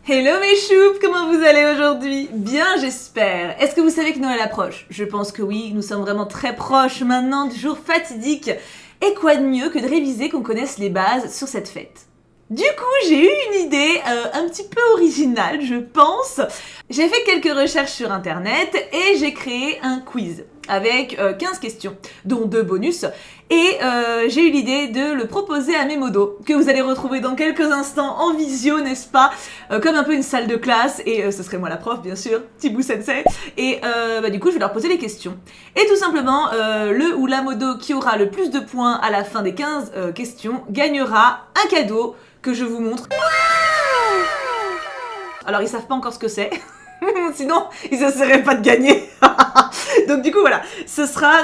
Hello mes choupes, comment vous allez aujourd'hui? Bien j'espère. Est-ce que vous savez que Noël approche? Je pense que oui, nous sommes vraiment très proches maintenant du jour fatidique. Et quoi de mieux que de réviser qu'on connaisse les bases sur cette fête? Du coup, j'ai eu une idée un petit peu originale, je pense. J'ai fait quelques recherches sur internet et j'ai créé un quiz avec 15 questions, dont 2 bonus. Et j'ai eu l'idée de le proposer à mes modos, que vous allez retrouver dans quelques instants en visio, n'est-ce pas? Comme un peu une salle de classe, et ce serait moi la prof, bien sûr, Thibaut Sensei. Et du coup, je vais leur poser les questions. Et tout simplement, le ou la modo qui aura le plus de points à la fin des 15 questions gagnera un cadeau que je vous montre. Alors, ils savent pas encore ce que c'est. Sinon, ils essaieraient pas de gagner. Donc du coup, voilà, ce sera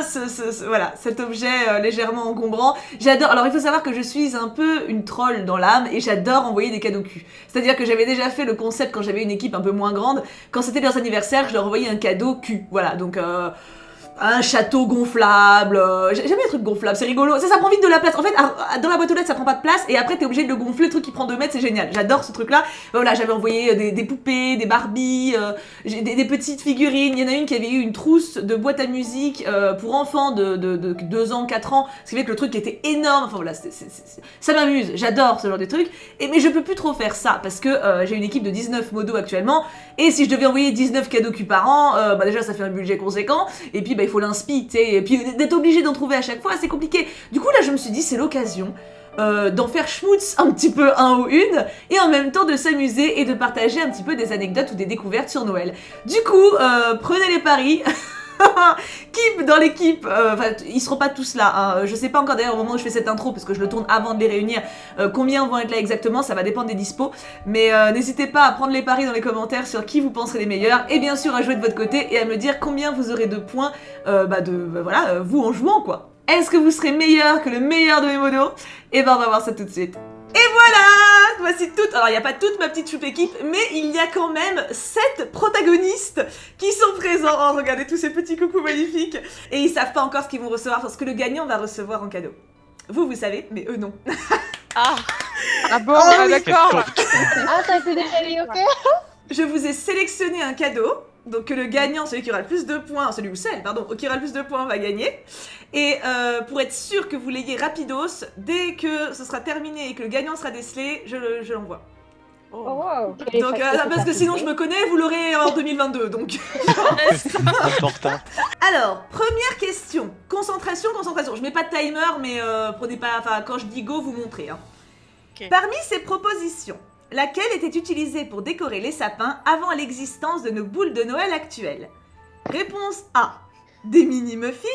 voilà, cet objet légèrement encombrant. J'adore. Alors, il faut savoir que je suis un peu une troll dans l'âme et j'adore envoyer des cadeaux cul. C'est-à-dire que j'avais déjà fait le concept quand j'avais une équipe un peu moins grande. Quand c'était leurs anniversaires, je leur envoyais un cadeau cul. Voilà, donc un château gonflable, j'aime bien les trucs gonflables, c'est rigolo, ça prend vite de la place, en fait dans la boîte aux lettres ça prend pas de place et après t'es obligé de le gonfler, le truc qui prend 2 mètres, c'est génial, j'adore ce truc là. Voilà, j'avais envoyé des poupées, des Barbie, des petites figurines, il y en a une qui avait eu une trousse de boîte à musique pour enfants de 2 ans, 4 ans, ce qui fait que le truc était énorme, enfin voilà, ça m'amuse, j'adore ce genre de trucs, mais je peux plus trop faire ça parce que j'ai une équipe de 19 modos actuellement et si je devais envoyer 19 cadeaux cul par an, déjà ça fait un budget conséquent et puis il faut l'inspi, tu sais, et puis d'être obligé d'en trouver à chaque fois, c'est compliqué. Du coup, là, je me suis dit, c'est l'occasion d'en faire schmutz un petit peu un ou une, et en même temps de s'amuser et de partager un petit peu des anecdotes ou des découvertes sur Noël. Du coup, prenez les paris. Keep dans l'équipe, enfin ils seront pas tous là, hein. Je sais pas encore d'ailleurs au moment où je fais cette intro parce que je le tourne avant de les réunir, combien vont être là exactement, ça va dépendre des dispos, mais n'hésitez pas à prendre les paris dans les commentaires sur qui vous penserez les meilleurs et bien sûr à jouer de votre côté et à me dire combien vous aurez de points, voilà, vous en jouant quoi. Est-ce que vous serez meilleur que le meilleur de mes modos? Et ben on va voir ça tout de suite. Et voilà! Voici toutes, alors il n'y a pas toute ma petite choupe équipe, mais il y a quand même 7 protagonistes qui sont présents. Oh, regardez tous ces petits coucous magnifiques. Et ils savent pas encore ce qu'ils vont recevoir, parce que le gagnant va recevoir en cadeau. Vous savez, mais eux non. Ah bon, oui. d'accord. Ah, ça c'est déjà dit, ok. Je vous ai sélectionné un cadeau. Donc que le gagnant, celui qui aura le plus de points, celui ou celle, pardon, qui aura le plus de points va gagner. Et pour être sûr que vous l'ayez rapidos, dès que ce sera terminé et que le gagnant sera décelé, je l'envoie. Oh wow. Donc, parce que sinon je me connais, vous l'aurez en 2022, donc... Important. Alors, première question. Concentration. Je mets pas de timer, mais prenez pas... Enfin, quand je dis go, vous montrez. Hein. Okay. Parmi ces propositions, laquelle était utilisée pour décorer les sapins avant l'existence de nos boules de Noël actuelles? Réponse A, des mini-muffins.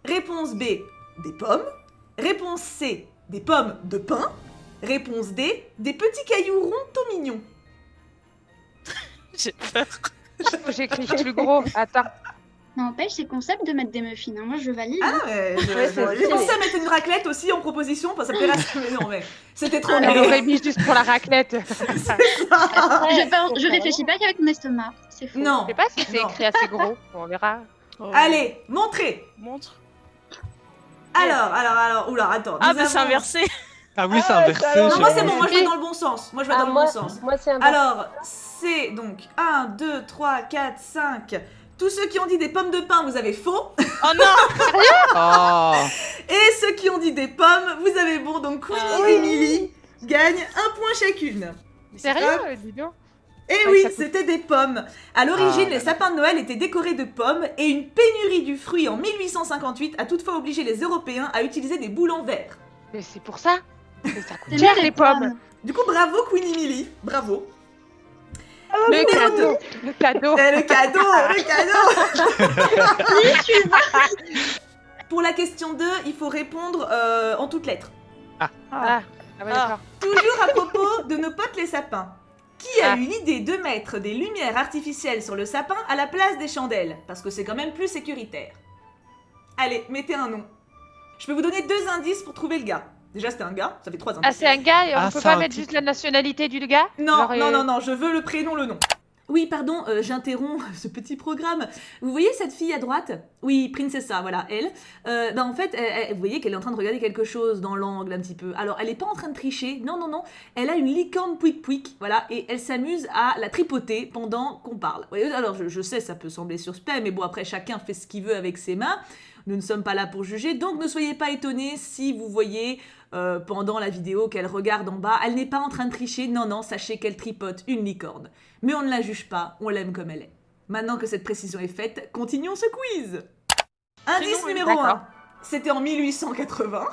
Réponse B, des pommes. Réponse C, des pommes de pain. Réponse D, des petits cailloux ronds tout mignons. J'ai peur. J'écris plus gros. Attends. N'empêche, c'est concept de mettre des muffins. Hein. Moi, je valide. Ah ouais, j'ai pensé à mettre une raclette aussi en proposition, ça me plairait. Mais non, mais c'était trop Elle aurait mis juste pour la raclette. Je réfléchis pas qu'avec mon estomac. C'est fou. Non. Je sais pas si c'est écrit assez gros. On verra. Oh. Allez, montrez. Montre. Alors, oula, attends. Ah, bah c'est inversé. Ah oui, c'est inversé. Non, moi c'est bon, moi je vais dans le bon sens. Moi c'est un Alors, c'est donc 1, 2, 3, 4, 5. Tous ceux qui ont dit des pommes de pain, vous avez faux. Oh non. Oh. Et ceux qui ont dit des pommes, vous avez bon. Donc Queenie et Emily gagnent 1 point chacune. Sérieux, dis donc. Et oui, c'était des pommes. À l'origine, les sapins de Noël étaient décorés de pommes et une pénurie du fruit en 1858 a toutefois obligé les Européens à utiliser des boules en verre. Mais c'est pour ça. Mais ça coûte C'est cher bien les pommes. Du coup, bravo Queenie Emily, bravo. Le cadeau. Le cadeau. Le cadeau. Pour la question 2, il faut répondre en toutes lettres. Ah ouais, d'accord. Toujours à propos de nos potes les sapins. Qui a eu l'idée de mettre des lumières artificielles sur le sapin à la place des chandelles? Parce que c'est quand même plus sécuritaire. Allez, mettez un nom. Je peux vous donner 2 indices pour trouver le gars. Déjà, c'était un gars, ça fait 3 indices. Ah, c'est un gars et on Ah, peut c'est pas un mettre type. juste la nationalité du gars? Non, Genre, non, je veux le prénom, le nom. Oui, pardon, j'interromps ce petit programme. Vous voyez cette fille à droite? Oui, Princessa, voilà, elle. En fait, vous voyez qu'elle est en train de regarder quelque chose dans l'angle un petit peu. Alors, elle n'est pas en train de tricher, non, non, non. Elle a une licorne pouic-pouic, voilà, et elle s'amuse à la tripoter pendant qu'on parle. Vous voyez, alors, je sais, ça peut sembler suspect, mais bon, après, chacun fait ce qu'il veut avec ses mains. Nous ne sommes pas là pour juger, donc ne soyez pas étonnés si vous voyez pendant la vidéo qu'elle regarde en bas. Elle n'est pas en train de tricher, non, non, sachez qu'elle tripote une licorne. Mais on ne la juge pas, on l'aime comme elle est. Maintenant que cette précision est faite, continuons ce quiz. Indice numéro 1, c'était en 1880.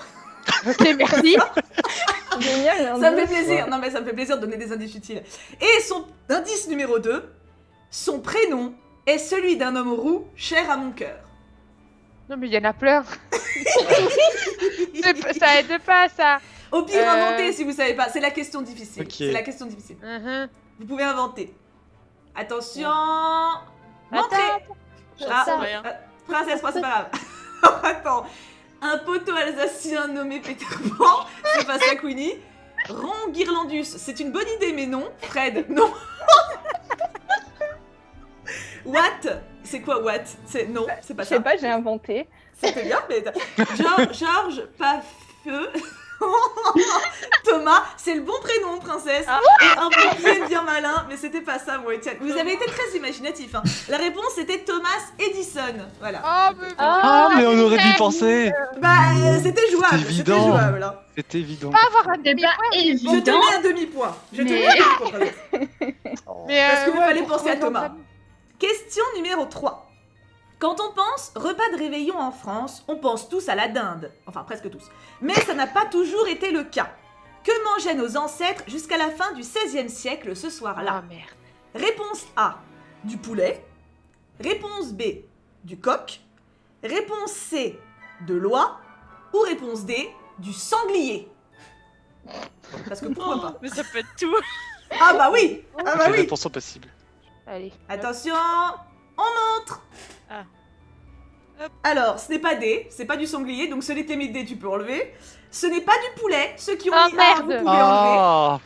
Ok, merci. Génial. Ça me fait plaisir, non mais ça me fait plaisir de donner des indices utiles. Et son indice numéro 2, son prénom est celui d'un homme roux cher à mon cœur. Non, mais il y en a plein. Ça aide pas, ça. Au pire, inventez si vous savez pas. C'est la question difficile. Ok. C'est la question difficile. Mhm. Vous pouvez inventer. Attention. Montrez. Ah, c'est rien. Princesse, c'est pas grave. Attends. Un poteau alsacien nommé Peter Pan. C'est pas ça, Queenie. Ron Guirlandus. C'est une bonne idée, mais non. Fred, non. Watt. C'est quoi Watt? Non, c'est pas Je ça. sais pas, j'ai inventé. C'était bien, mais... Georges Pafeu. Thomas, c'est le bon prénom, princesse. Et un peu bien malin, mais c'était pas ça, moi, Etienne. Vous avez été très imaginatif. Hein. La réponse c'était Thomas Edison. Voilà. Oh, mais... Ah, mais on aurait dû penser. Bah, c'était jouable. C'était C'était évident. jouable. Hein. C'était évident. Pas avoir un C'est demi pas Je te évident. mets un demi-point. Je te Mais- mets un demi-point, princesse. Mais Parce qu'il ouais, fallait pour penser à trouver Thomas. mon Question numéro 3. Quand on pense repas de réveillon en France, on pense tous à la dinde. Enfin, presque tous. Mais ça n'a pas toujours été le cas. Que mangeaient nos ancêtres jusqu'à la fin du XVIe siècle ce soir-là? Ah, merde. Réponse A, du poulet. Réponse B, du coq. Réponse C, de l'oie. Ou réponse D, du sanglier. Parce que pourquoi pas? Mais ça peut être tout. Ah bah oui. Ah bah Les oui. réponses sont possibles. Allez. Attention, on montre. Ah. Hop. Alors, ce n'est pas D, c'est pas du sanglier, donc ce n'était mes D, tu peux enlever. Ce n'est pas du poulet, ceux qui ont Ah, mis A, vous merde. pouvez enlever. Ah,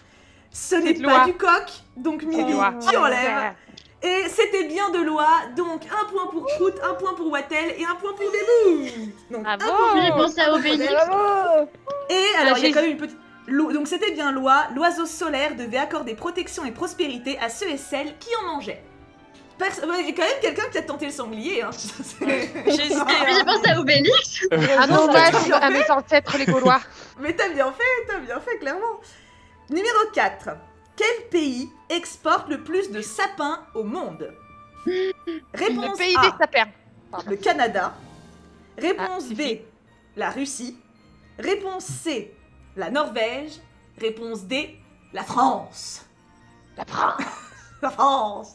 Ce n'est de pas l'oie. du coq, donc Mimi, l'oie. tu enlèves. Et c'était bien de l'oie, donc un point pour Prout, un point pour Wattel et un point pour Débou. Donc Bravo. un point J'ai pour pensé à Obélix. Bravo. Et alors, il y a j'ai- quand même une petite... Donc c'était bien l'oie, l'oiseau solaire devait accorder protection et prospérité à ceux et celles qui en mangeaient. Il y a quand même quelqu'un qui a tenté le sanglier, hein. J'ai hésité. Mais j'ai hein. pensé à Obélix. Un hommage à mes ancêtres les Gaulois. Mais t'as bien fait, clairement. Numéro 4. Quel pays exporte le plus de sapins au monde? Réponse Le pays des A, sapins. le Canada. Réponse Ah, B, suffit. la Russie. Réponse C, la Norvège. Réponse D, la France. La France. La France.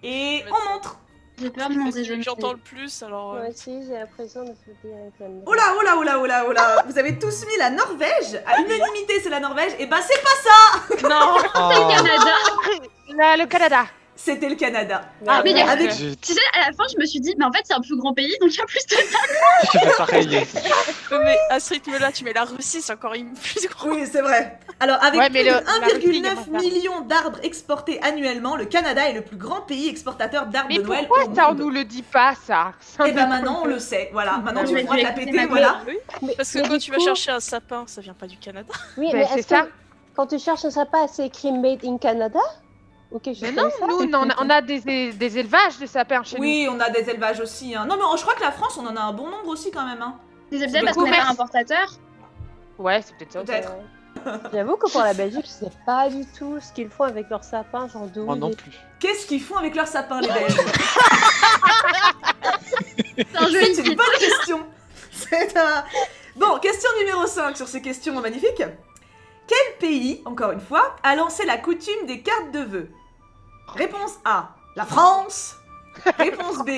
Et on montre. J'ai peur de mon C'est celui que raisonnement. j'entends le plus, alors. Moi aussi, j'ai l'impression de se dire avec la Oh là, oh là, oh là, oh là, oh là. Vous avez tous mis la Norvège. À unanimité, c'est la Norvège. Et bah c'est pas ça. Non. ah. Canada. Le Canada. C'était le Canada. Ah, mais merde. avec- J'ai Tu sais, à la fin, je me suis dit, mais en fait, c'est un plus grand pays, donc il y a plus de fait pareil. Mais à ce rythme-là, tu mets la Russie, c'est encore plus grand. Oui, c'est vrai. Alors, avec Ouais, mais plus de la Russie, il y a 1,9 moins million d'arbres exportés annuellement, le Canada est le plus grand pays exportateur d'arbres Mais de Noël pourquoi au ça, on monde. nous le dit pas, ça? Et ben maintenant, on le sait. Voilà, maintenant Je tu vais pourras te la écouter péter, ma voilà. Oui. Parce que Mais quand du tu vas coup- chercher un sapin, ça vient pas du Canada. Oui, Ben, mais c'est est-ce ça. que quand tu cherches un sapin, c'est écrit Made in Canada? Ou quelque chose Mais non, comme ça? nous, on a des élevages de sapins chez Oui, on a des élevages aussi. Hein. Non, mais je crois que la France, on en a un bon nombre aussi quand même. Hein. C'est doit peut-être parce être qu'on est pas commerce. importateur. nous. Ouais, c'est peut-être ça. Peut-être. J'avoue que pour la Belgique, je sais pas du tout ce qu'ils font avec leurs sapins, genre d'où Moi ils non les- plus. Qu'est-ce qu'ils font avec leurs sapins, les Belges? C'est un joli C'est une titre. bonne question. C'est un... Bon, question numéro 5 sur ces questions magnifiques. Quel pays, encore une fois, a lancé la coutume des cartes de vœux? Réponse A, la France. Réponse B,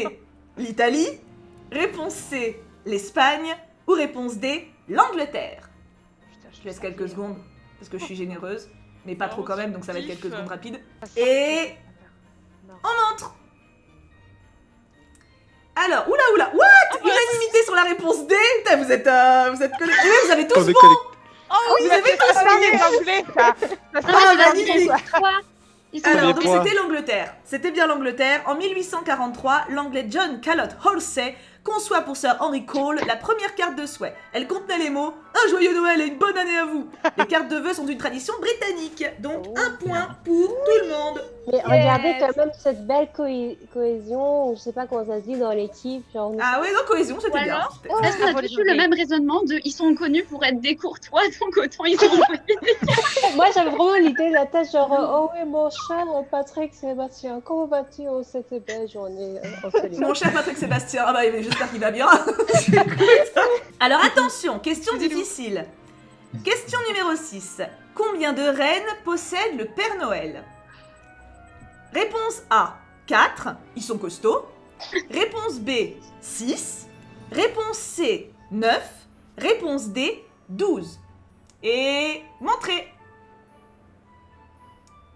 l'Italie. Réponse C, l'Espagne. Ou réponse D, l'Angleterre. Putain, Je laisse quelques secondes, parce que je suis généreuse. Mais pas trop quand même, donc ça va être quelques Kiff. secondes rapides. Et... Et Non. on montre. Alors, oula, what? Unanimité sur la réponse D. Putain, vous êtes connectés. Eh, vous avez tous On est bon. connectés. Vous avez tous Ça, bon. c'est anglais, ça. Ça, Ah, c'est magnifique. anglais, ça. Quoi Ils sont Alors, les donc points. c'était l'Angleterre. C'était bien l'Angleterre. En 1843, l'anglais John Callot Halsey conçoit pour Sir Henry Cole la première carte de souhait. Elle contenait les mots « Un joyeux Noël et une bonne année à vous ». Les cartes de vœux sont une tradition britannique. Donc, Oh. un point pour tout le monde. Mais regardez quand même cette belle cohésion, ou je sais pas comment ça se dit dans l'équipe. Genre, Ah ouais, non, cohésion, c'était Ou bien. alors, C'était- Est-ce qu'on a tous eu le même raisonnement de ils sont connus pour être des courtois, donc autant ils sont envoyés. Moi j'avais vraiment l'idée de la tête, genre oh oui mon cher Patrick Sébastien, comment vas-tu en cette belle journée ensoleillée? Mon cher Patrick Sébastien, ah bah j'espère qu'il va bien. Écoute. Alors attention, question difficile. Question numéro 6. Combien de reines possède le Père Noël? Réponse A, 4. Ils sont costauds. Réponse B, 6. Réponse C, 9. Réponse D, 12. Et montrez.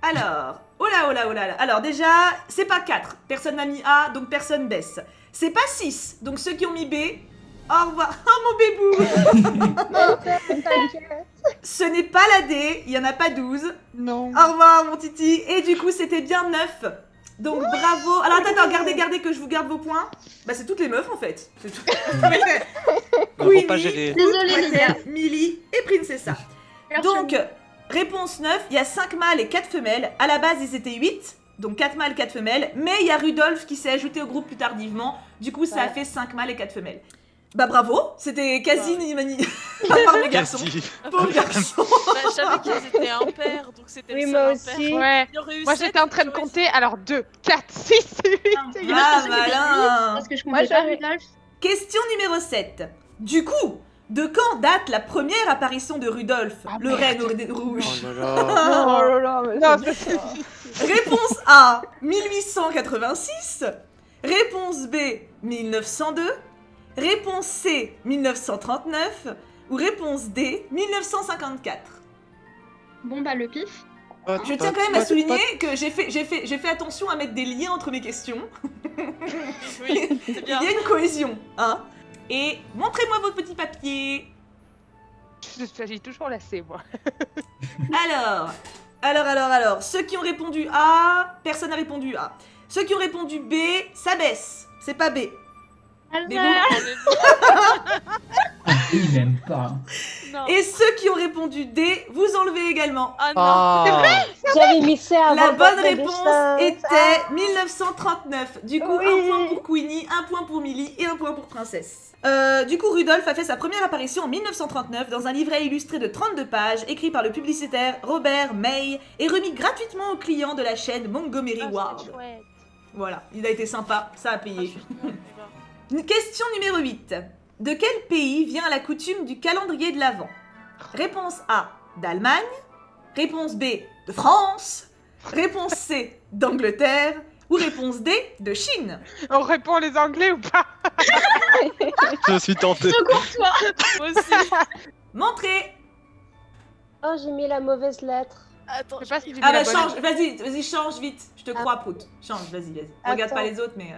Alors, oh là, oh là, oh là là. Alors déjà, c'est pas 4. Personne n'a mis A, donc personne baisse. C'est pas 6. Donc ceux qui ont mis B, au revoir. Oh mon bébou. Ce n'est pas la D, il y en a pas 12. Non. Au revoir mon titi. Et du coup, c'était bien 9. Donc bravo. Alors attends, gardez que je vous garde vos points. Bah c'est toutes les meufs en fait. C'est tout. On va pas gérer. Désolée, les gars. Millie et Princessa. Donc, réponse 9, il y a 5 mâles et 4 femelles. À la base, ils étaient 8, donc 4 mâles, 4 femelles. Mais il y a Rudolph qui s'est ajouté au groupe plus tardivement. Du coup, ça a fait 5 mâles et 4 femelles. Bah bravo, c'était quasi mani. À part mes garçons. Merci. Pauvres garçons. Bah, je savais qu'ils étaient impairs, donc c'était Oui, le moi seul aussi. impair. Ouais. Il y aurait eu Moi sept, j'étais en train de il y aurait compter, alors 2, 4, 6, 8. Ah malin. Parce que je Moi, comptais pas j'avais- Rudolph. Question numéro 7. Du coup, de quand date la première apparition de Rudolph, Ah, le merde. renne rouge? Oh là là. Oh là là, mais Non, c'est Réponse A, 1886. Réponse B, 1902. Réponse C, 1939. Ou réponse D, 1954. Bon bah le pif. Je tiens quand même à souligner que j'ai fait attention à mettre des liens entre mes questions. Oui, c'est Il bien. y a une cohésion, hein. Et montrez-moi votre petit papier. J'ai toujours la C, moi. Alors, ceux qui ont répondu A, personne n'a répondu A. Ceux qui ont répondu B, ça baisse. C'est pas B. Mais bon. Il aime pas. Non. Et ceux qui ont répondu D, vous enlevez également. Ah non. Ah. j'avais mis ça avant. La le bonne vote de réponse Lucien. était 1939. Du coup, Oui. un point pour Queenie, un point pour Millie et un point pour Princesse. Du coup, Rudolph a fait sa première apparition en 1939 dans un livret illustré de 32 pages, écrit par le publicitaire Robert May et remis gratuitement aux clients de la chaîne Montgomery Ah, Ward. c'est chouette. Voilà, il a été sympa, ça a Ah, payé. je- ouais, bah. Une question numéro 8. De quel pays vient la coutume du calendrier de l'Avent? Réponse A, d'Allemagne. Réponse B, de France. Réponse C, d'Angleterre. Ou réponse D, de Chine. On répond les Anglais ou pas? Je suis tenté. Secours-toi. Moi aussi. Montrez. Oh, j'ai mis la mauvaise lettre. Attends, Je sais pas si j'ai mis Ah la bah bonne. change, vas-y, change vite. Je te crois, Prout. Change, vas-y. Regarde Attends. pas les autres, mais...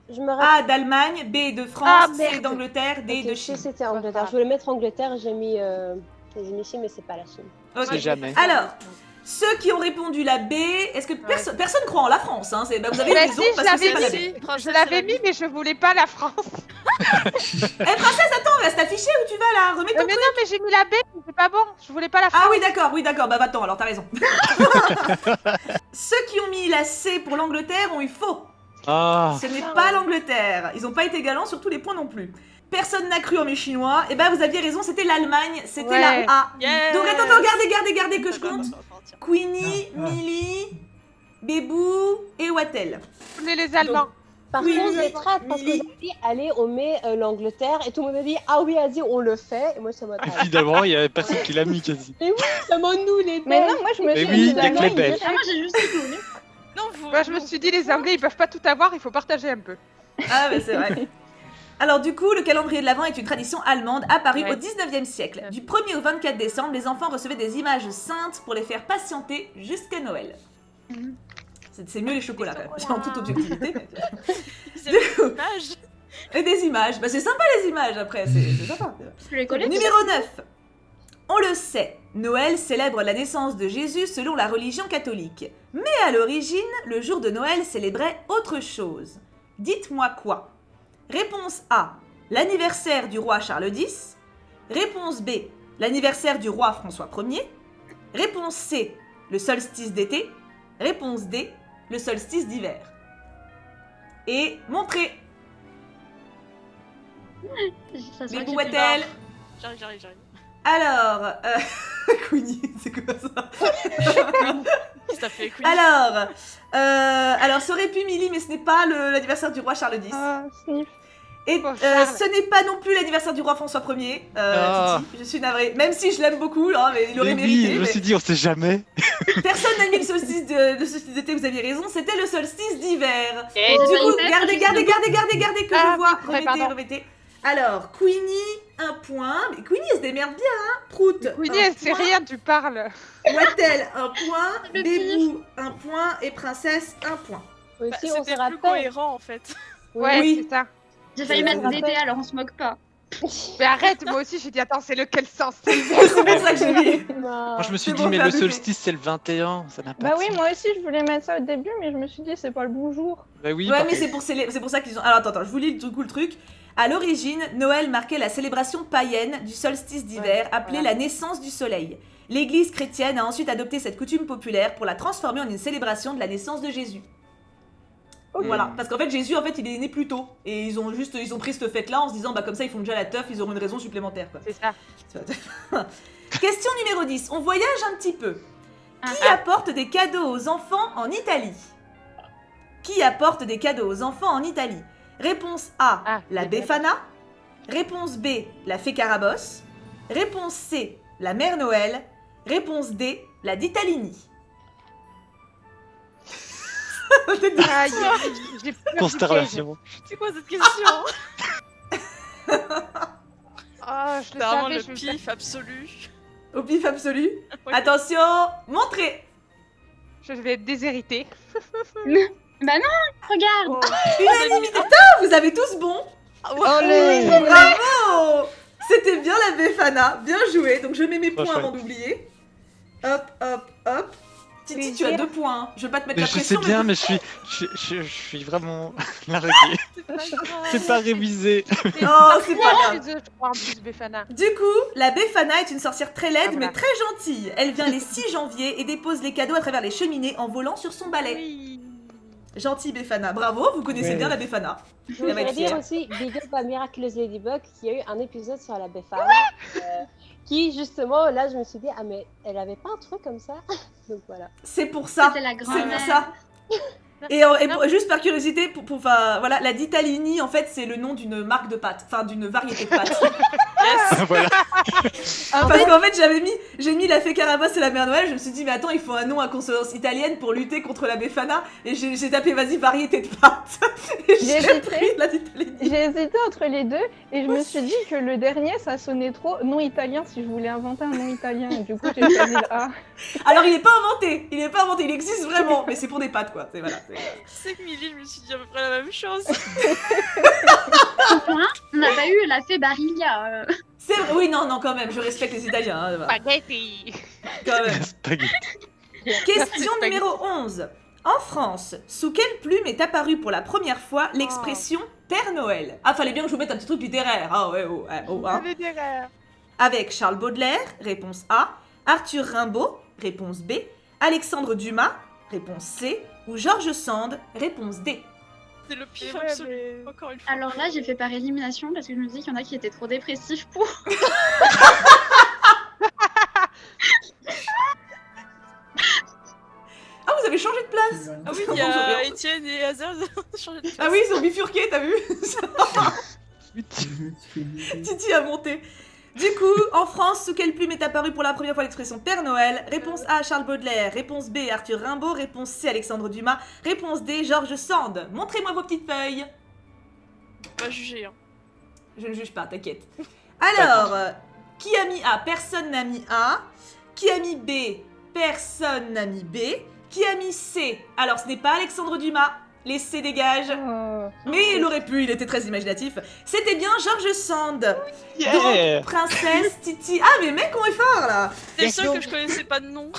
Je me rappelle. A d'Allemagne, B de France, Ah, C merde. d'Angleterre, D de Ok, Chine. si c'était Angleterre. Je voulais mettre Angleterre, j'ai mis Chine, mais c'est pas la Chine. On Ok. sait jamais. Alors, ceux qui ont répondu la B, est-ce que personne croit en la France, hein, bah, vous avez Bah raison si, parce que c'est j'avais pas la mis. B. Je l'avais mis, mais je voulais pas la France. Eh Princesse, attends, reste affiché où tu vas là? Remets ton Mais non, mais j'ai mis la B, mais c'est pas bon. Je voulais pas la France. Ah oui d'accord, bah attends, alors t'as raison. Ceux qui ont mis la C pour l'Angleterre ont eu faux. Ah. Ce n'est pas l'Angleterre. Ils ont pas été galants sur tous les points non plus. Personne n'a cru en mes Chinois. Et bah vous aviez raison, c'était l'Allemagne, c'était Ouais. la A. Yeah. Donc attends, gardez que je compte. Queenie, Non, ouais. Millie, Bébou et Wattel. Je voulais les Allemands. Par Oui, contre, oui, j'ai très parce que Millie. j'ai dit, allez, on met l'Angleterre, et tout le monde a dit, ah oui, vas-y, on le fait, et moi, ça m'a Évidemment, il y avait personne qui l'a mis quasi. Seulement nous, les Mais Belges. non, moi je me Mais suis oui, dit il y a que les Belges. Ah, moi j'ai juste rigolé. Non, vous. Moi, je me suis dit, les Anglais, ils peuvent pas tout avoir, il faut partager un peu. Ah mais c'est vrai. Alors du coup, le calendrier de l'Avent est une tradition allemande apparue Ouais. au 19e siècle. Du 1er au 24 décembre, les enfants recevaient des images saintes pour les faire patienter jusqu'à Noël. Mhm. C'est mieux les chocolats quand même, en toute objectivité. mais- Ils avaient une image. Et des images, bah c'est sympa les images après, c'est sympa. Je les connais. Numéro 9. On le sait, Noël célèbre la naissance de Jésus selon la religion catholique. Mais à l'origine, le jour de Noël célébrait autre chose. Dites-moi quoi? Réponse A. L'anniversaire du roi Charles X. Réponse B. L'anniversaire du roi François Ier. Réponse C. Le solstice d'été. Réponse D. Le solstice d'hiver. Et montrez. Ça se Les voit que bouettelles. J'arrive. Alors, Queenie, c'est quoi ça? Qu'est-ce que t'as fait, Queen? Alors, ça aurait pu Milly, mais ce n'est pas l'anniversaire du roi Charles X. Ah, sniff. Et Oh, Charles. ce n'est pas non plus l'anniversaire du roi François Ier. Ah. Titi, je suis navrée. Même si je l'aime beaucoup, hein, mais il aurait Mais mérité. oui, je me mais suis dit, on sait jamais. personne n'a mis le solstice d'été, vous aviez raison, c'était le solstice d'hiver. Et J'ai Du failli coup, faire gardez, que Ah, je vois. ouais, pardon. Remettez. Alors, Queenie, un point. Mais Queenie, elle se démerde bien, hein. Prout, Queenie, un elle sait point. rien, tu parles. Wattel, un point. Le Bébou, un point. Et Princesse, un point. Aussi, Bah, on se c'était plus rappelle. cohérent en fait. Ouais, Oui. c'est ça. J'ai failli Je mettre me d'été, rappelle. alors on se moque pas. Mais arrête, moi aussi j'ai dit attends, c'est lequel sens? C'est pour ça que j'ai mis. Moi, je me suis C'est dit, bon, mais faire le bébé. solstice, c'est le 21. Ça n'a pas Bah de oui, sens. moi aussi je voulais mettre ça au début, mais je me suis dit c'est pas le bon jour. Bah oui, Ouais, par mais c'est pour ça qu'ils ont. Alors attends, je vous lis du coup le truc. À l'origine, Noël marquait la célébration païenne du solstice d'hiver, appelée voilà. la naissance du soleil. L'Église chrétienne a ensuite adopté cette coutume populaire pour la transformer en une célébration de la naissance de Jésus. Ok. Voilà, parce qu'en fait Jésus, en fait, il est né plus tôt, et ils ont pris cette fête-là en se disant, bah comme ça, ils font déjà la teuf, ils auront une raison supplémentaire, quoi. C'est ça. Question numéro 10. On voyage un petit peu. Ah. Qui apporte des cadeaux aux enfants en Italie? Qui apporte des cadeaux aux enfants en Italie? Réponse A, Ah, la j'ai Befana. Réponse B, la Fée Carabosse. Réponse C, la Mère Noël. Réponse D, la Ditalini. Aïe, j'ai peur du Consternation. C'est quoi cette question? piège. Oh, je C'est le vraiment savais, le je me pif absolu. Au pif absolu. Ouais. Attention, montrez. Je vais être déshéritée. Regarde, Oh. Unanimité. Ah, vous avez tous bon. Ah ouais. Olé. Bravo. C'était bien la Befana. Bien joué. Donc je mets mes points chouette. avant d'oublier. Hop, hop, hop. Titi, tu as 2 points. Je vais pas te mettre Mais la je sais pression. bien, mais je suis vraiment largué. C'est pas grave. C'est pas révisé. Oh, c'est pas grave. Je crois en plus, Befana. Du coup, la Befana est une sorcière très laide Ah, voilà. mais très gentille. Elle vient les 6 janvier et dépose les cadeaux à travers les cheminées en volant sur son balai. Oui. Gentille Befana, bravo, vous connaissez Ouais. bien la Befana. Je Elle va voudrais être dire fière. aussi, big up à Miraculous Ladybug qui a eu un épisode sur la Befana. Qui justement, là je me suis dit, ah mais elle avait pas un truc comme ça. Donc voilà. C'est pour ça. c'était la C'est grand-mère. pour ça. Et juste par curiosité, enfin, voilà, la Ditalini, en fait, c'est le nom d'une marque de pâtes, enfin d'une variété de pâtes. Voilà. Parce qu'en fait, j'ai mis la Fée Carabosse et la Mère Noël, je me suis dit, mais attends, il faut un nom à consonance italienne pour lutter contre la Befana, et j'ai tapé, vas-y, variété de pâtes. Et J'ai j'ai hésité. pris la Ditalini. J'ai hésité entre les deux et je me suis dit que le dernier ça sonnait trop non italien si je voulais inventer un nom italien. Et du coup j'ai choisi le A. Alors, il est pas inventé, il existe vraiment, mais c'est pour des pâtes, quoi. Voilà, C'est que Milly, je me suis dit à peu près la même chose. Au point, on n'a pas eu la fée Barilla. c'est vrai, oui, non, quand même, je respecte les Italiens, hein, voilà, Spaghetti. quand même. Spaghetti. Question numéro 11. En France, sous quelle plume est apparue pour la première fois l'expression Père Noël? Ah, fallait bien que je vous mette un petit truc littéraire. Ah ouais, hein. Avec Charles Baudelaire, réponse A. Arthur Rimbaud, réponse B. Alexandre Dumas, réponse C. Ou George Sand, réponse D. C'est le pif Ouais, absolu. mais- Encore une fois. Alors là, j'ai fait par élimination parce que je me dis qu'il y en a qui étaient trop dépressifs pour. Ah, vous avez changé de place. Ah oui, il y a Étienne et Hazard qui ont changé de place. Ah oui, ils ont bifurqué, t'as vu? Titi a monté. Du coup, en France, sous quelle plume est apparue pour la première fois l'expression Père Noël? Réponse A, Charles Baudelaire. Réponse B, Arthur Rimbaud. Réponse C, Alexandre Dumas. Réponse D, George Sand. Montrez-moi vos petites feuilles. On va juger. Hein. Je ne juge pas, t'inquiète. Alors, qui a mis A? Personne n'a mis A. Qui a mis B? Personne n'a mis B. Qui a mis C? Alors, ce n'est pas Alexandre Dumas. Les C dégagent. Oh. Mais il aurait pu, il était très imaginatif. C'était bien George Sand. Yeah. Donc, Princesse, Titi... Ah, mais mec, on est fort, là. C'est le seul que je connaissais pas de nom.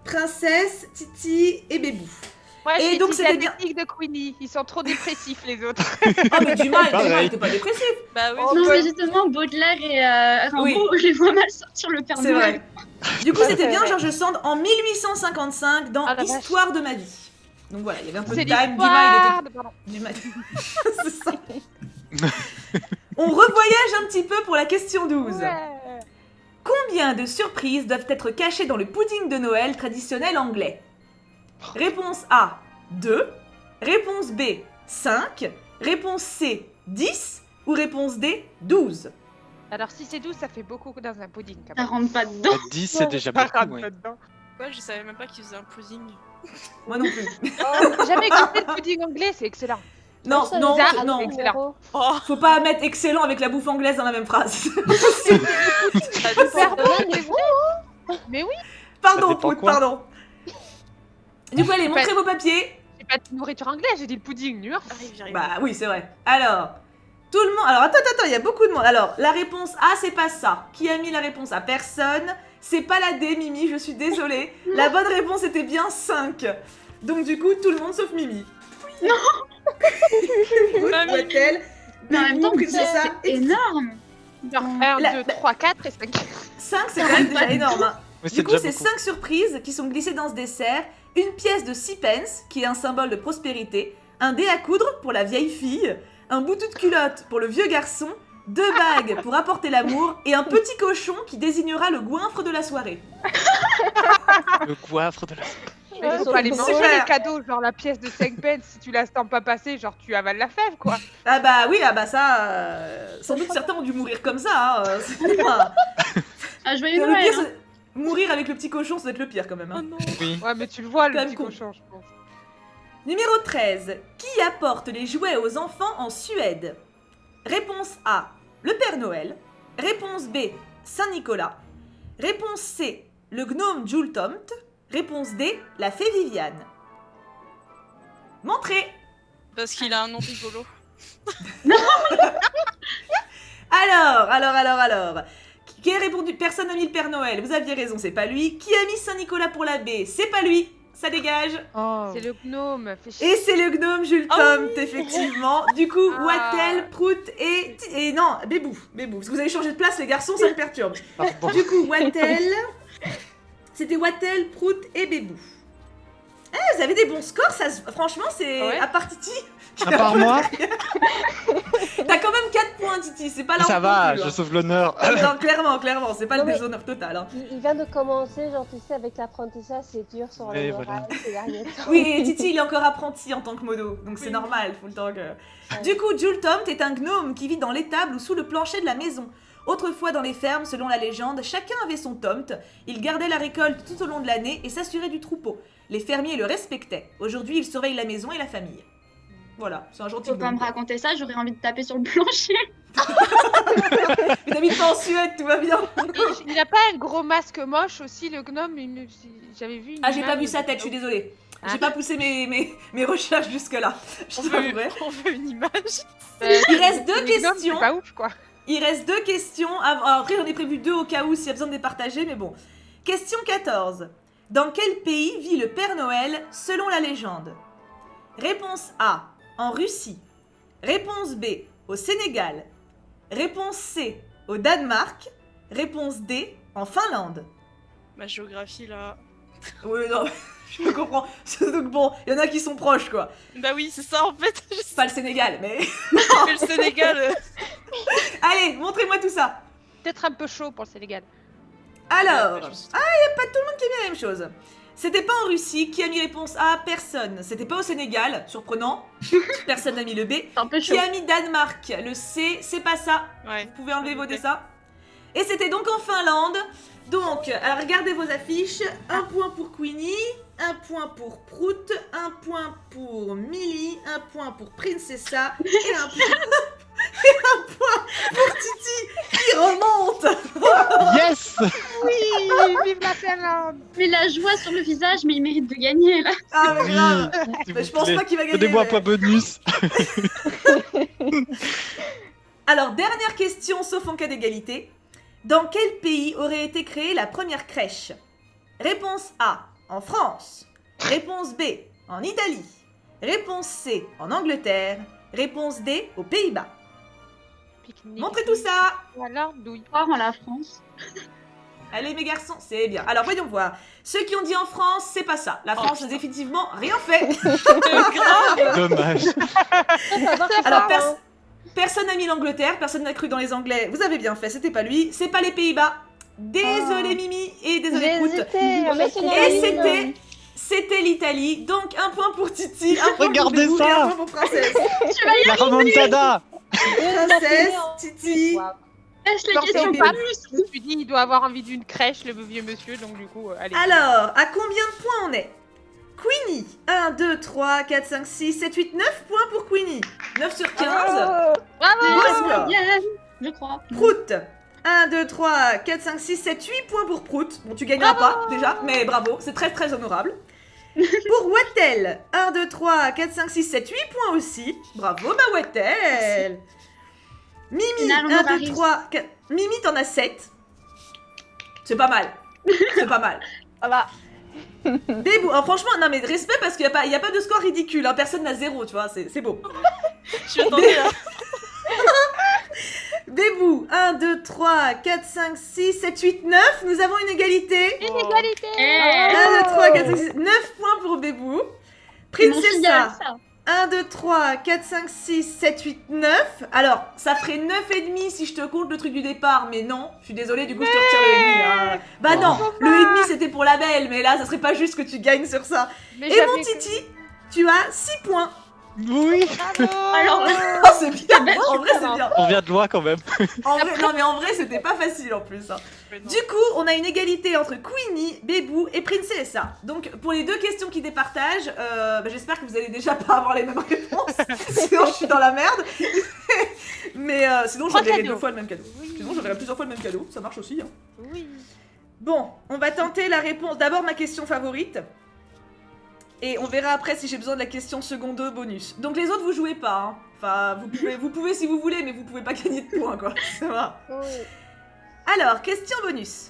Princesse, Titi et Bébou. Moi, Et j'ai donc, dit c'était la bien. technique de Queenie. Ils sont trop dépressifs, les autres. Ah, mais du mal, Pareil. t'es pas dépressif. Bah oui. Oh, Non, bah, mais justement, Baudelaire et Rimbaud, Oui. je les vois mal sortir le Père C'est Noël. vrai. Du coup, c'était bien George Sand en 1855 dans Ah, la vache. Histoire de ma vie. Donc voilà, il y avait un peu de C'est time. l'histoire de... Pardon. Dumas, c'est ça. On revoyage un petit peu pour la question 12. Ouais. Combien de surprises doivent être cachées dans le pudding de Noël traditionnel anglais? Réponse A, 2. Réponse B, 5. Réponse C, 10. Ou réponse D, 12. Alors, si c'est 12, ça fait beaucoup dans un pudding, quand Ça même. rentre pas dedans. 10, c'est déjà Ça beaucoup. rentre Ouais. pas dedans. Ouais, je savais même pas qu'ils faisaient un pudding. Moi non plus. Oh, jamais goûté le pudding anglais, c'est excellent. Non, Ça, non, les a à non. ton numéro. Oh, Faut pas mettre excellent avec la bouffe anglaise dans la même phrase. ça dépend. Super bon, Donne mais les oui. Mais oui, Pardon, Ça dépend Prout, quoi. pardon. Du coup, allez, C'est montrez pas- vos papiers. j'ai pas de nourriture anglaise, j'ai dit le pudding, nuance. Arrive, j'arrive. Bah oui, c'est vrai. Alors, tout le monde... Alors, attends, il y a beaucoup de monde. Alors, la réponse A, c'est pas ça. Qui a mis la réponse A? Personne. C'est pas la D, Mimi, je suis désolée. La bonne réponse était bien 5. Donc, du coup, tout le monde sauf Mimi. Ah, Mimi. Voit-elle Mais en même temps, Princessa c'est énorme. Genre 1, La- 2, 3, 4 et 5. 5, c'est quand même déjà énorme. Hein. Mais Du c'est coup, déjà c'est beaucoup. 5 surprises qui sont glissées dans ce dessert. Une pièce de 6 pence, qui est un symbole de prospérité. Un dé à coudre pour la vieille fille. Un bouton de culotte pour le vieux garçon. 2 bagues pour apporter l'amour. Et un petit cochon qui désignera le goinfre de la soirée. Le coiffre de la... Mais Ouais, faut sur pas le les banc. manger, Super. les cadeaux, genre la pièce de 5 pence, si tu la sens pas passer, genre tu avales la fève, quoi. Ah bah oui, ah bah ça... sans doute certains ont dû mourir comme ça. Hein. C'est pas... Ah, joyeux Le Noël. pire, hein. c'est- Mourir avec le petit cochon, ça doit être le pire quand même. Oh Hein. non. Oui. Ouais, mais tu le vois, le Quand même petit con. cochon, je pense. Numéro 13. Qui apporte les jouets aux enfants en Suède? Réponse A, le Père Noël. Réponse B, Saint-Nicolas. Réponse C, le gnome Jultomt. Réponse D, la fée Viviane. Montrez. Parce qu'il a un nom rigolo. Alors. Qui a répondu? Personne n'a mis le Père Noël. Vous aviez raison, c'est pas lui. Qui a mis Saint-Nicolas pour la B? C'est pas lui. Ça dégage. C'est le gnome, fait chier. Et c'est le gnome Jultomt, effectivement. Du coup, Ah. Wattel, Prout et non, Bébou. Parce que vous avez changé de place, les garçons, ça me perturbe. Pardon. Du coup, Wattel, c'était Wattel, Prout et Bébou. Eh, vous avez des bons scores, ça, franchement, c'est Ouais. à part Titi. À part moi, T'as quand même 4 points, Titi, c'est pas la ça honte va, non plus, je hein. sauve l'honneur. Non, clairement, c'est pas Non, le mais- déshonneur total. Hein. Il vient de commencer, genre tu sais, avec l'apprentissage, c'est dur sur Et le voilà. moral ces derniers temps. Oui, et Titi, il est encore apprenti en tant que modo, donc c'est Oui. normal, faut le temps que... Du coup, Jultomt est un gnome qui vit dans l'étable ou sous le plancher de la maison. Autrefois, dans les fermes, selon la légende, chacun avait son tomt. Il gardait la récolte tout au long de l'année et s'assurait du troupeau. Les fermiers le respectaient. Aujourd'hui, il surveille la maison et la famille. Voilà, c'est un gentil Faut pas me gnome. raconter ça, j'aurais envie de taper sur le plancher. Mais t'habites pas en Suède, tout va bien. Il n'a pas un gros masque moche aussi, le gnome j'avais vu une Ah, j'ai pas image vu de- sa tête, je suis désolée. Ah. J'ai pas poussé mes recherches jusque-là. Je On veut, t'avouerai. on veut une image. Il reste 2 les gnomes, questions. C'est pas ouf, quoi. Il reste 2 questions. Après, j'en ai prévu 2 au cas où s'il y a besoin de les partager, mais bon. Question 14. Dans quel pays vit le Père Noël selon la légende? Réponse A, en Russie. Réponse B, au Sénégal. Réponse C, au Danemark. Réponse D, en Finlande. Ma géographie là. Oui, non, je comprends. Donc bon, il y en a qui sont proches, quoi. Bah oui, c'est ça en fait. Je sais Pas le Sénégal, mais... que le Sénégal. Allez, montrez-moi tout ça. Peut-être un peu chaud pour le Sénégal. Alors, je suis- la même chose. C'était pas en Russie. Qui a mis réponse A? Personne. C'était pas au Sénégal. Surprenant. Personne n'a mis le B. C'est un peu chaud. Qui a mis Danemark? Le C, c'est pas ça. Ouais. Vous pouvez enlever vos dessins. Et c'était donc en Finlande. Donc, alors regardez vos affiches. 1 point pour Queenie, 1 point pour Prout, 1 point pour Millie, 1 point pour Princessa et 1 point... Et un point pour Titi qui remonte. Yes. Oui, vive la Finlande. Mais la joie sur le visage, mais il mérite de gagner là. Ah mais Oui, grave. s'il Mais vous je pense plaît. pas qu'il va gagner. Donnez-moi un mais- point bonus. Alors, dernière question, sauf en cas d'égalité. Dans quel pays aurait été créée la première crèche? Réponse A, en France. Réponse B, en Italie. Réponse C, en Angleterre. Réponse D, aux Pays-Bas. Pique-nique. Montrez tout ça. Voilà, douille. Croire en la France. Allez mes garçons, c'est bien. Alors voyons voir. Ceux qui ont dit en France, c'est pas ça. La France n'a définitivement rien fait. Grave. Dommage. Alors personne n'a mis l'Angleterre, personne n'a cru dans les Anglais. Vous avez bien fait, c'était pas lui. C'est pas les Pays-Bas. Désolé Mimi et désolé J'ai Prout. hésité à mettre une Et ligne. c'était l'Italie. Donc un point pour Titi, un point Regardez pour Bébou ça. et un point pour Princesse. La remontada. Princesse, Titi. Wow. Lâche la Non, question c'est pas. plus. Je me suis dit, il doit avoir envie d'une crèche, le vieux monsieur, donc du coup, allez. Alors, à combien de points on est? Queenie, 1, 2, 3, 4, 5, 6, 7, 8, 9 points pour Queenie. 9 sur 15. Oh. Beau score. Moyenne, je crois. Prout, 1, 2, 3, 4, 5, 6, 7, 8 points pour Prout. Bon, tu gagneras pas déjà, mais bravo, c'est très très honorable. Pour Wattel, 1, 2, 3, 4, 5, 6, 7, 8 points aussi. Bravo ma Wattel. Mimi, Final, on 1, aura 2, 3, 4. Mimi, t'en as 7. C'est pas mal. C'est pas mal. Voilà. Bébou, alors franchement, non mais respect parce qu'il n'y a pas de score ridicule, hein. Personne n'a 0, tu vois, c'est beau. Je attendais là. Bébou, 1, 2, 3, 4, 5, 6, 7, 8, 9, nous avons une égalité. Inégalité. Eh, 1, 2, 3, 4, 5, 6, 9 points pour Bébou. c'est mon filial, Princessa, ça. 1, 2, 3, 4, 5, 6, 7, 8, 9. Alors, ça ferait 9,5 si je te compte le truc du départ, mais non, je suis désolée, du coup je te retire le 1,5. Hein. Bah non, le 1,5 c'était pour la belle, mais là ça serait pas juste que tu gagnes sur ça. Mais Et mon Titi, tu as 6 points. Oui. Bravo. Alors, Oh, c'est bien, en vrai c'est bien. On vient de loin quand même. En vrai, non mais en vrai c'était pas facile en plus. Hein. Mais non. Du coup, on a une égalité entre Queenie, Bébou et Princessa. Donc pour les deux questions qui départagent, j'espère que vous allez déjà pas avoir les mêmes réponses. Sinon je suis dans la merde. Mais sinon Trois j'enverrai cadeaux. 2 fois le même cadeau. Oui. Sinon j'enverrai plusieurs fois le même cadeau, ça marche aussi. Hein. Oui. Bon, on va tenter la réponse. D'abord ma question favorite. Et on verra après si j'ai besoin de la question secondo bonus. Donc les autres vous jouez pas. Hein. Enfin, vous pouvez si vous voulez, mais vous pouvez pas gagner de points quoi. Ça va. Oui. Alors, question bonus.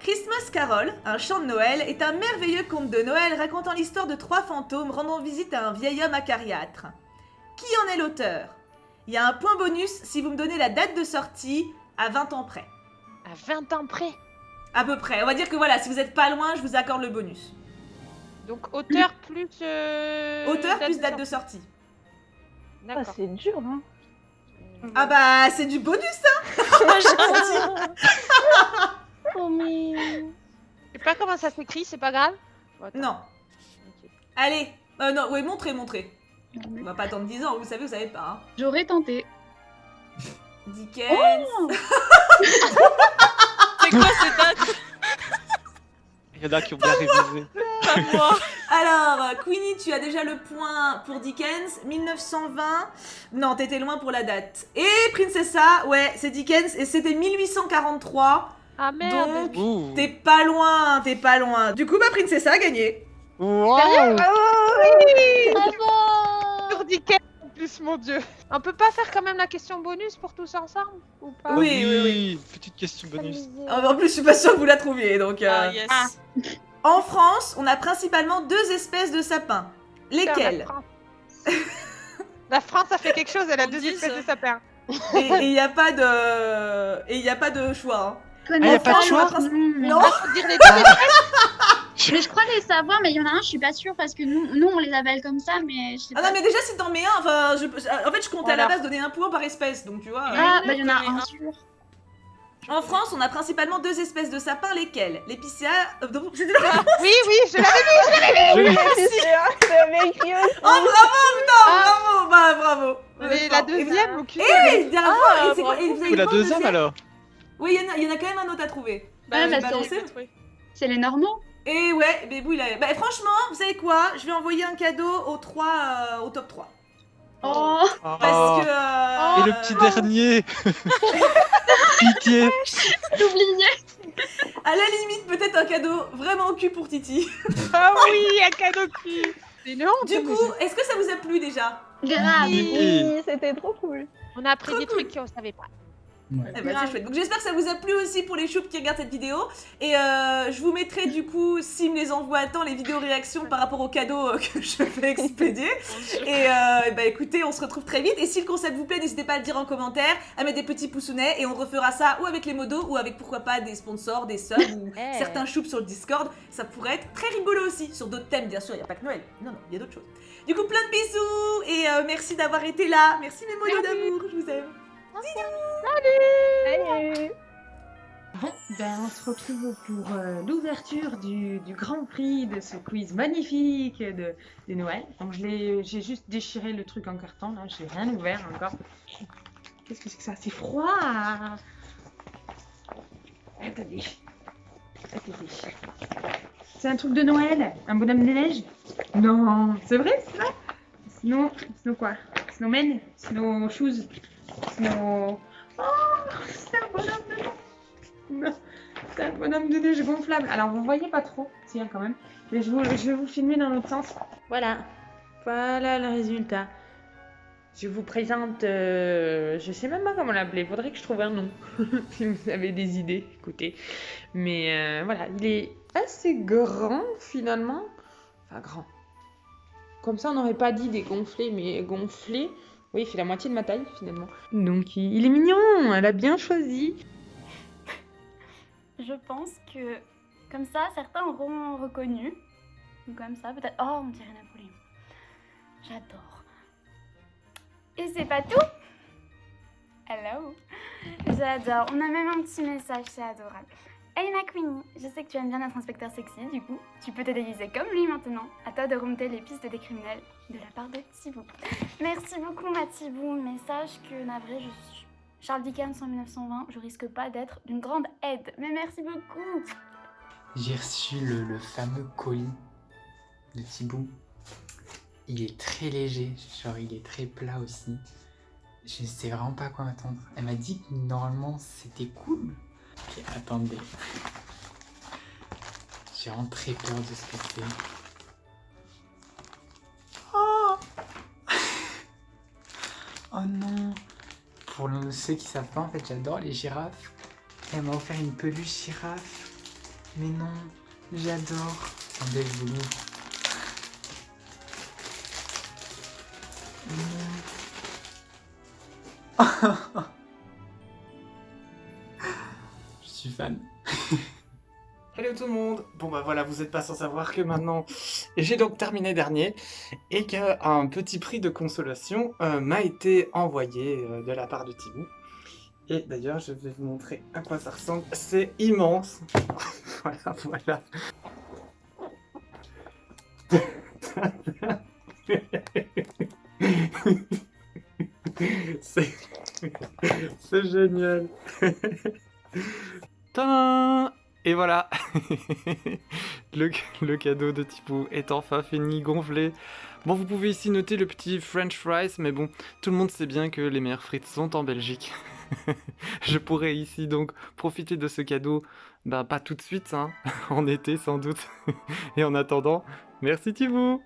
Christmas Carol, un chant de Noël, est un merveilleux conte de Noël racontant l'histoire de 3 fantômes rendant visite à un vieil homme acariâtre. Qui en est l'auteur? Il y a un point bonus si vous me donnez la date de sortie à 20 ans près. À 20 ans près. À peu près. On va dire que voilà, si vous êtes pas loin, je vous accorde le bonus. Donc auteur plus. Auteur plus date de sortie. Ah, D'accord. c'est dur, hein. Ah bah, c'est du bonus ça. Oh, mais... Je sais pas comment ça s'écrit, c'est pas grave. Bon, attends. Non. Ok. Allez. Non, oui, montrez. On va pas attendre 10 ans, vous savez pas. Hein. J'aurais tenté. Dickens. C'est quoi ces dates? Il y en a qui ont bien révisé. Pas moi. Alors, Queenie, tu as déjà le point pour Dickens, 1920. Non, t'étais loin pour la date. Et Princessa, ouais, c'est Dickens, et c'était 1843. Ah merde. Donc, Ouh. t'es pas loin. Du coup, bah, Princessa a gagné. Wow. Sur Dickens en plus, mon dieu. On peut pas faire quand même la question bonus pour tous ensemble ou pas? Oui, oui. Petite question bonus. En plus, je suis pas sûre que vous la trouviez, donc... Ah yes. Ah. En France, on a principalement 2 espèces de sapins. Lesquelles? La France. La France a fait quelque chose, elle a On 2 dit espèces ça. de sapins. Et il n'y a pas de choix. Hein. y a pas de choix Non. Faut dire les 2 espèces. Mais je crois les savoir, mais il y en a un, je suis pas sûre parce que nous on les appelle comme ça, mais je sais Ah pas. non mais déjà si t'en mets un, enfin en fait je comptais à la Voilà. base donner un point par espèce, donc tu vois. Ah, bah il y en a connais un un. sûr. En France on a principalement 2 espèces de sapins, lesquelles? L'épicéa... j'ai dit Oui, je l'avais. C'est écrit aussi. Oh bravo putain, bravo, bah bravo. Mais la deuxième, aucune. Et dernière fois, et c'est quoi, bravo. et vous avez Ou la quoi au deuxième alors. Oui, il y en a quand même un autre à trouver. Bah, Ouais, j'ai bah, balancé, c'est- oui. C'est les Normands. Et ouais, Bébou il a... Bah franchement, vous savez quoi? Je vais envoyer un cadeau aux 3, au top 3. Oh, Parce que... Et le petit dernier. Pitié. oublié. À la limite, peut-être un cadeau vraiment cul pour Titi. Ah oui, un cadeau cul. C'est une honte. Du coup, est-ce que ça vous a plu déjà? Grave. Oui, c'était trop cool. On a appris Trop des cool. trucs qu'on savait pas. Ouais. Eh ben, c'est chouette. Donc j'espère que ça vous a plu aussi pour les choupes qui regardent cette vidéo. Et je vous mettrai du coup, s'il me les envoie à temps, les vidéos réactions par rapport aux cadeaux que je vais expédier. Et bah écoutez, on se retrouve très vite. Et si le concept vous plaît, n'hésitez pas à le dire en commentaire, à mettre des petits poussonnets. Et on refera ça ou avec les modos ou avec pourquoi pas des sponsors, des subs ou certains choupes sur le Discord. Ça pourrait être très rigolo aussi. Sur d'autres thèmes, bien sûr, il n'y a pas que Noël. Non, il y a d'autres choses. Du coup, plein de bisous. Et merci d'avoir été là. Merci mes modos d'amour. Je vous aime. Salut. Bon, ben on se retrouve pour l'ouverture du Grand Prix de ce quiz magnifique de Noël. Donc j'ai juste déchiré le truc en carton, là, j'ai rien ouvert encore. Qu'est-ce que c'est que ça? C'est froid! Attendez. C'est un truc de Noël? Un bonhomme de neige? Non, c'est vrai, c'est ça? Snow quoi? Snowman? Snow shoes? Snow... Oh, c'est un bonhomme de neige! Non, c'est un bonhomme de neige gonflable. Alors vous voyez pas trop, si quand même. Mais je vais vous filmer dans l'autre sens. Voilà le résultat. Je vous présente, je sais même pas comment l'appeler. Faudrait que je trouve un nom. Si vous avez des idées, écoutez. Mais voilà, il est assez grand finalement. Enfin grand. Comme ça on n'aurait pas dit dégonflé, mais gonflé. Oui, il fait la moitié de ma taille finalement. Donc il est mignon, elle a bien choisi. Je pense que comme ça, certains auront reconnu. Ou comme ça, peut-être. Oh, on dirait Napoléon. J'adore. Et c'est pas tout. Hello. J'adore. On a même un petit message, c'est adorable. Hey McQueenie, je sais que tu aimes bien notre inspecteur sexy, du coup, tu peux te déguiser comme lui maintenant. À toi de remonter les pistes des criminels de la part de Thibaut. Merci beaucoup ma Thibaut, mais sache que navré, je suis Charles Dickens en 1920, je risque pas d'être d'une grande aide, mais merci beaucoup. J'ai reçu le fameux colis de Thibaut. Il est très léger, genre il est très plat aussi. Je ne sais vraiment pas à quoi m'attendre. Elle m'a dit que normalement c'était cool. Ok, attendez. J'ai vraiment très peur de ce que c'est. Oh, oh non. Pour ceux qui savent pas, en fait, j'adore les girafes. Elle m'a offert une peluche girafe. Mais non, j'adore. Attendez, je vous l'ouvre. Je suis fan. Hello tout le monde. Bon bah voilà, vous êtes pas sans savoir que maintenant j'ai donc terminé dernier et qu'un petit prix de consolation m'a été envoyé de la part de Thibaut. Et d'ailleurs, je vais vous montrer à quoi ça ressemble. C'est immense. Voilà. C'est génial. Tadam! Et voilà. le cadeau de Thibaut est enfin fini, gonflé. Bon, vous pouvez ici noter le petit French fries, mais bon, tout le monde sait bien que les meilleures frites sont en Belgique. Je pourrais ici donc profiter de ce cadeau, pas tout de suite, hein, en été sans doute. Et en attendant, merci Thibaut.